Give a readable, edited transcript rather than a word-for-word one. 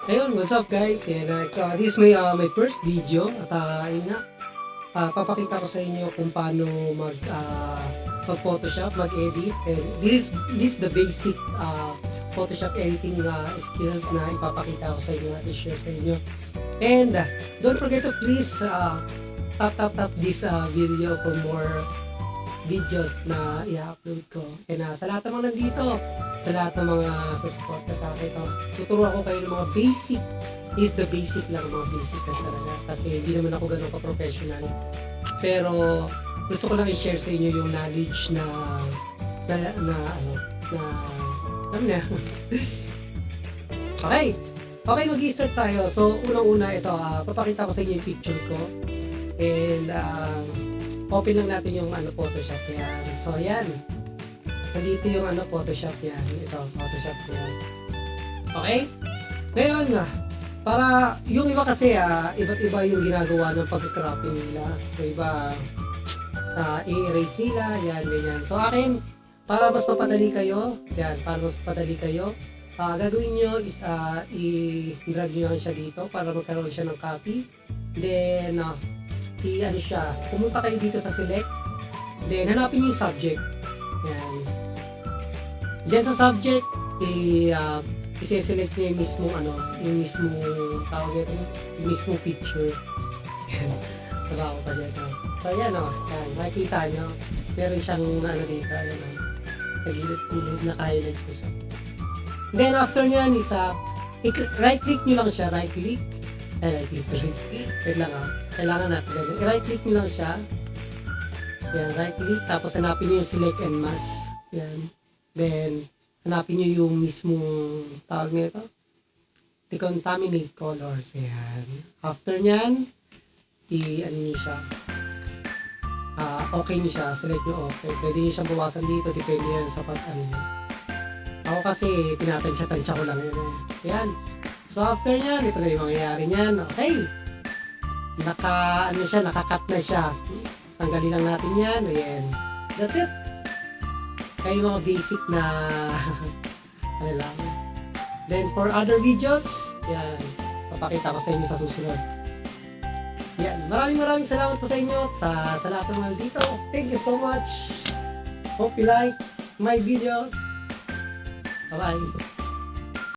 Ayun, what's up guys? And, this is my first video at yun nga, papakita ko sa inyo kung paano mag-Photoshop, mag-edit, and this is the basic Photoshop editing skills na ipapakita ko sa inyo at i-share sa inyo. And don't forget to please tap this video for more videos na i-upload ko. And sa lahat ng mga nandito, sa lahat ng mga susuporta sa akin, tuturo ako kayo ng mga basic, is the basic lang, mga basic na talaga. Kasi hindi naman ako ganun ka-professional. Pero gusto ko lang i-share sa inyo yung knowledge na Okay, mag-i-start tayo. So, unang-una ito, papakita ko sa inyo yung picture ko. And, open lang natin yung Photoshop yan. So, yan. Nandito yung Photoshop yan. Ito, Photoshop yan. Okay? Ngayon, para, yung iba kasi, iba't iba yung ginagawa ng pag-cropping nila. Yung iba, i-erase nila, yan, ganyan. So, akin, para mas mapadali kayo, yan, gagawin nyo is, i-drag nyo lang siya dito para magkaroon siya ng copy. Then, pumunta kayo dito sa select, then hanapin nyo yung subject. Yan. Diyan sa subject, i-select nyo yung mismong tawag nito, yung mismong picture. Trabaho pa dyan. So, yan yan, makikita nyo, meron siyang dito, sa gilid-gilid na highlight ko siya. Then, after nyan, right-click nyo lang siya, right-click. Wait lang kailangan natin gagawin. I-right-click nyo lang siya. Yan, right-click. Tapos hanapin nyo yung select and mask. Yan. Then, hanapin nyo yung mismong tawag nito. Decontaminate colors. Yan. After nyan, nyo siya. Okay nyo siya. Select nyo okay. Pwede nyo siyang bawasan dito. Depende yan sa nyo. Ako kasi, tinatansya-tansya ko lang yan. Yan. So, after nyan, ito na yung mangyayari nyan. Okay. Naka-cut na siya. Tanggalin lang natin yan. Ayan. That's it. Kaya yung mga basic na lang. Then, for other videos, yan. Papakita ko sa inyo sa susunod. Yan. Maraming salamat po sa inyo. Sa lahat ng mga dito. Thank you so much. Hope you like my videos. Bye-bye.